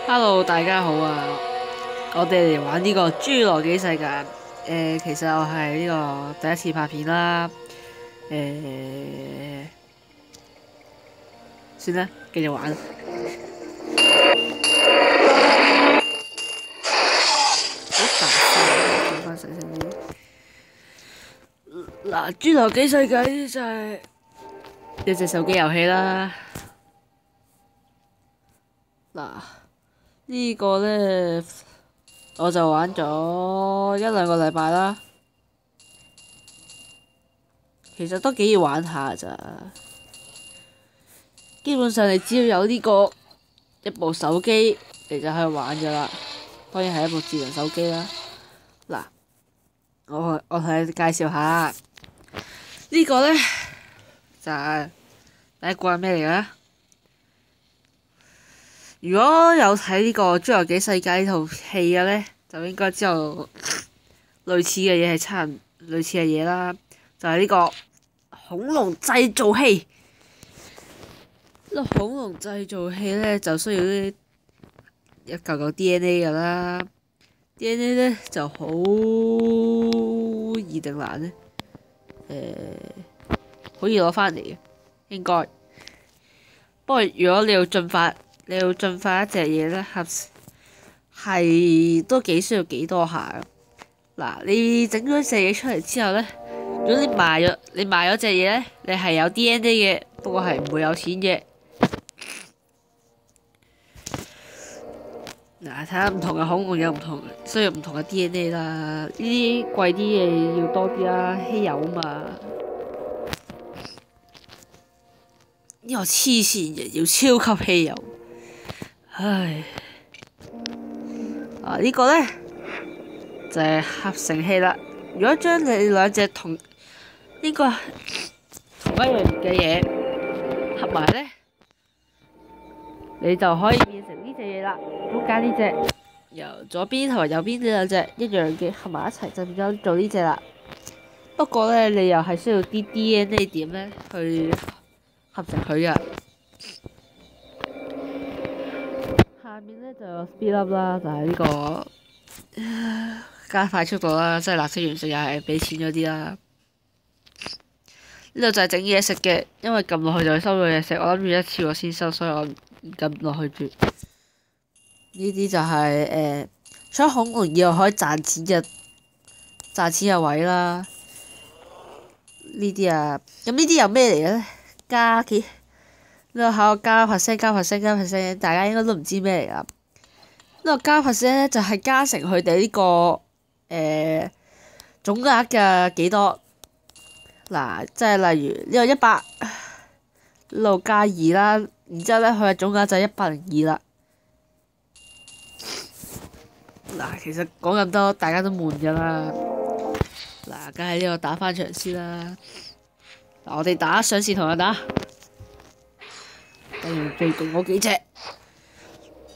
Hello，大家好啊！我哋嚟玩呢個侏羅紀世界。其實我係呢個第一次拍片啦。算啦，繼續玩。好大聲，調翻細聲啲。嗱，侏羅紀世界呢就係一隻手機遊戲啦。嗱，呢個呢，我就玩咗一兩個禮拜啦。其實都幾易玩下咋。基本上你只要有一部手機，你就可以玩噶啦。當然係一部智能手機啦。嗱，我同你介紹下呢個呢，就係第一個係咩嚟嘅咧？如果有睇呢個《侏羅紀世界》呢套戲嘅呢，就應該知道類似嘅嘢係類似嘅嘢啦，就係呢個恐龍製造器。呢個恐龍製造器呢，就需要一嚿 DNA 噶啦。DNA 呢就好易定難呢？好易攞翻嚟嘅，應該。不過如果你要進化一隻嘢呢，係都幾需要幾多下。嗱，你整咗隻嘢出嚟之後呢，如果你賣咗隻嘢呢，你係有 DNA 嘅，不過係唔會有錢嘅。嗱，睇下唔同嘅恐龍有需要唔同嘅 DNA 啦。呢啲貴啲嘅要多啲啦，稀有啊嘛。呢個黐線嘅要超級稀有，唉。呢個呢，就係合成器啦。如果將你兩隻同一樣嘅嘢合埋呢，你就可以變成呢隻嘢啦。中間呢隻由左邊同埋右邊呢兩隻一樣嘅合埋一齊，就變咗做呢隻啦。不過呢，你又係需要啲 DNA 點呢去合成佢㗎。下面呢就有 speed up 啦，就係呢個加快速度啦，即係立即完成又係俾錢嗰啲啦。呢度就係整嘢食嘅，因為撳落去就會收到嘢食。我諗住一次過先收，所以我唔撳落去住。呢啲就係除咗恐龍以外可以賺錢嘅位啦。呢啲啊，咁呢啲又咩嚟嘅咧？呢個考加 percent，大家應該都唔知咩嚟啦。呢個加 percent 咧就係加成佢哋呢個總額嘅幾多。嗱，即係例如呢個100，呢度加2啦，然之後咧佢嘅總額就係102啦。嗱，其實講咁多大家都悶㗎啦。嗱，梗係呢個打翻場先啦。嗱，我哋上試同人打，例如最勁嗰幾隻。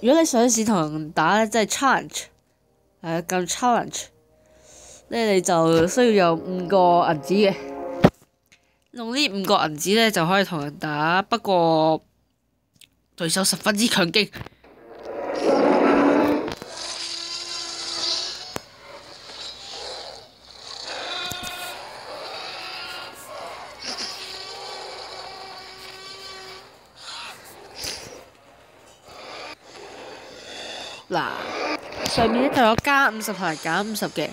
如果你上試同人打咧，即係 challenge， 撳 challenge， 咧你就需要有5個銀紙嘅。用呢5個銀紙咧就可以同人打，不過對手十分之強勁。嗱，上面咧就有加50同埋減50嘅。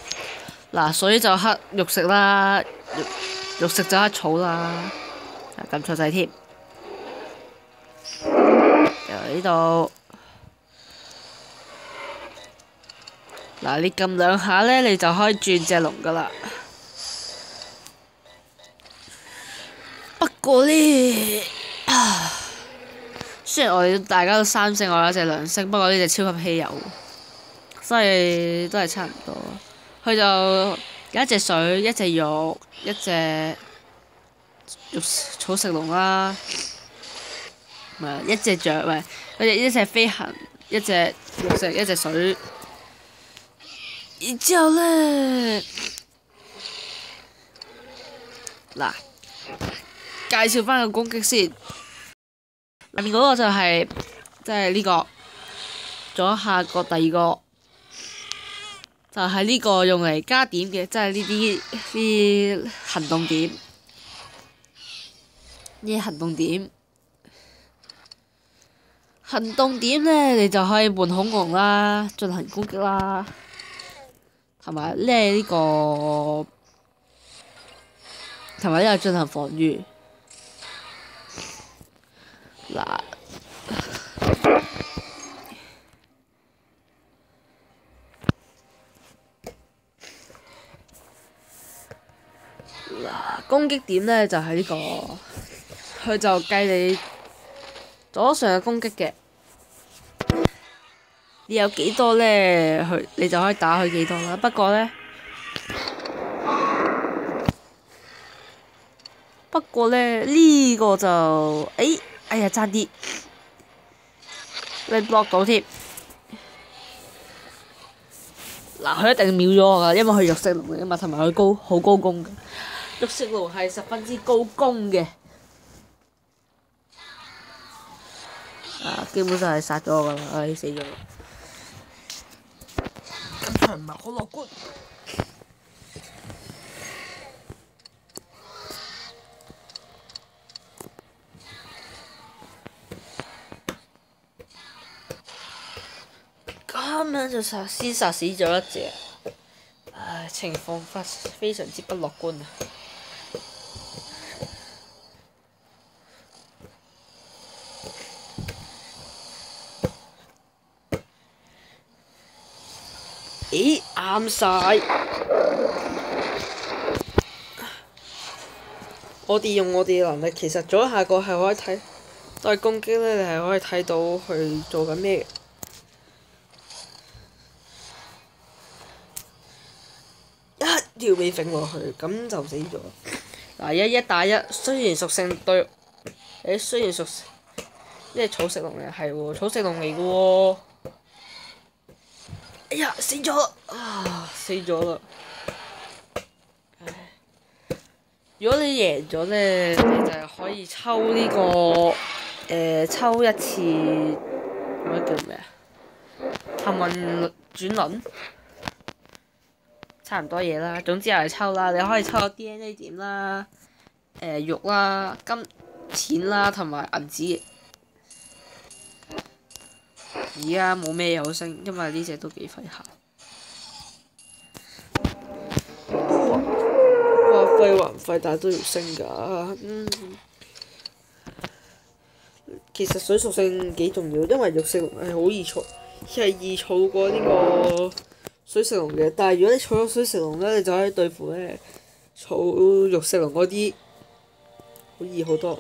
嗱，水就黑肉食啦，肉食就黑草啦。撳錯掣添。由呢度，嗱，你撳2下咧，你就可以轉隻龍噶啦。不過呢，雖然大家都3星，我有一隻2星，不過呢隻超級稀有，所以都係差唔多。佢就有一隻水，一隻肉，一隻草食龍啦，一隻雀，一隻飛行，一隻肉食，一隻水。然之後呢，嗱，介紹翻個攻擊先。下面嗰個就係即係呢個左下角第二個就係呢個用嚟加點嘅，即係呢啲行動點。呢啲行動點咧，你就可以換恐龍啦，進行攻擊啦，同埋咧呢個進行防禦。嗱，攻擊點咧就係呢個，佢就計你左上嘅攻擊嘅，你有幾多咧，你就可以打佢幾多啦。不過咧呢個就哎呀爭啲，你 block 到添。嗱，佢一定秒咗我㗎，因為佢肉食龍嚟㗎嘛，同埋佢好高攻㗎。肉食龍係十分之高攻嘅。基本上係殺咗我㗎啦，死咗。咁佢唔係好樂觀。咁樣就先殺死咗一隻，情況非常之不樂觀啊！咦，啱晒！我哋用我哋嘅能力，其實左下角係可以睇，都係攻擊咧，你係可以睇到佢做緊咩嘅。一條尾揈落去，咁就死咗。嗱，1打1，雖然屬性對，雖然屬性，因為草食龍嚟係喎，草食龍嚟嘅喎。哎呀，死咗啦！死咗啦！如果你贏咗咧，你就係可以抽呢個抽一次嗰個叫咩啊？幸運轉輪，差唔多嘢啦。總之又係抽啦，你可以抽到 DNA 點啦、肉啦、錢啦同埋銀紙。而家冇咩好升，因為呢隻都幾廢下。話廢還廢，但係都要升㗎。其實水屬性幾重要，因為肉食龍係好易儲，係易儲過呢個水食龍嘅。但係如果你儲咗水食龍咧，你就可以對付咧儲肉食龍嗰啲，好易好多。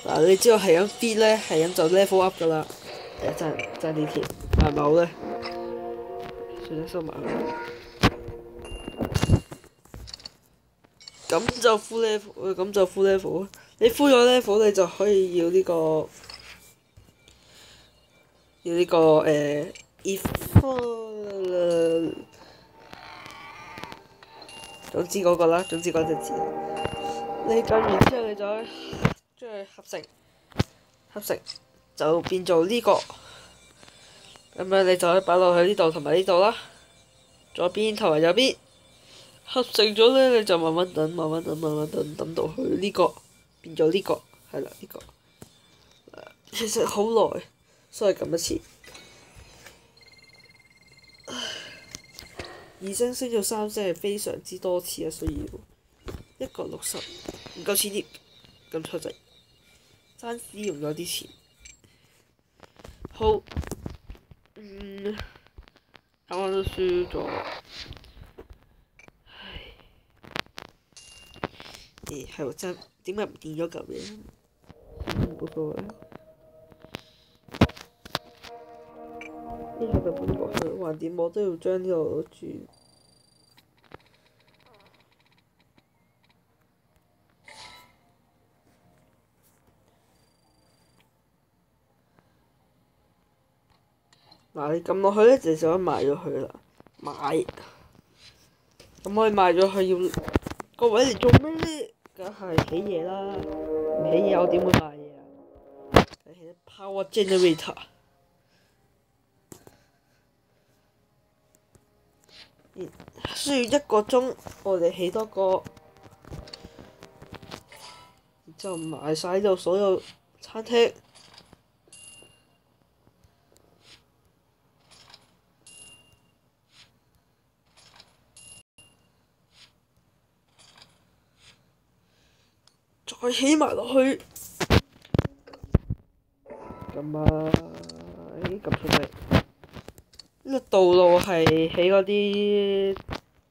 嗱，你知道係咁 feed 咧，係咁就 level up 㗎啦。爭啲甜，係咪好咧？算啦，收埋佢。咁就 full level，咁就 full level。你 full 咗 level，你就可以要呢個if，總之嗰個啦，總之嗰隻字。你撳完之後，你就可以將佢合成就變做呢個。咁樣你就可以擺落去呢度同埋呢度啦，左邊同埋右邊。合成咗咧，你就慢慢等，等到去呢個變咗呢個，係啦呢個。其實好耐，所以撳一次。2升升咗3升係非常之多次啊，需要1個60，唔夠錢添，咁錯滯，爭啲用咗啲錢。好，啱啱都輸咗。係喎，真點解唔見咗嚿嘢？冇所謂，呢下就搬過去，橫掂我都要將呢度攞住。嗱，你撳落去咧，就可以賣咗佢啦。買，咁可以賣咗佢要個位嚟做咩咧？梗係起嘢啦，唔起嘢我點會賣嘢啊？梗係 power generator。需要1個鐘，我哋起多個，然之後買晒呢度所有餐廳。再起埋落去，咁啊，咁出嚟。呢個道路係起嗰啲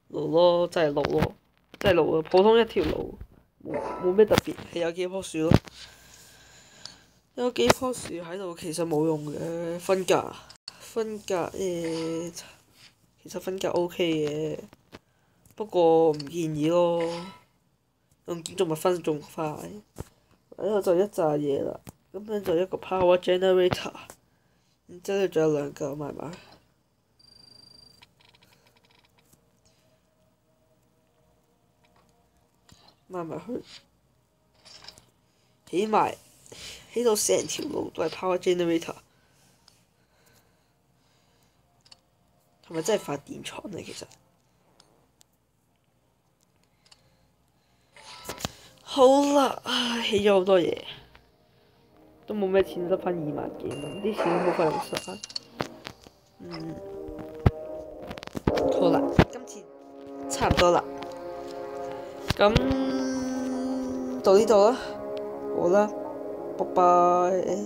路咯，真係路咯，真係路啊！普通一條路，冇咩特別，係有幾棵樹咯。有幾棵樹喺度，其實冇用嘅，分隔其實分隔 OK 嘅，不過唔建議咯。用建築物分仲快。然後就一紮嘢啦，咁樣就一個 power generator， 然之後仲有2嚿埋去，起到成條路都係 power generator， 係咪真係發電廠啊？其實好啦，起咗好多嘢，都冇咩錢，得返2萬幾蚊，啲錢好快用晒。好啦，今次差唔多啦，咁到呢度啦，好啦，拜拜。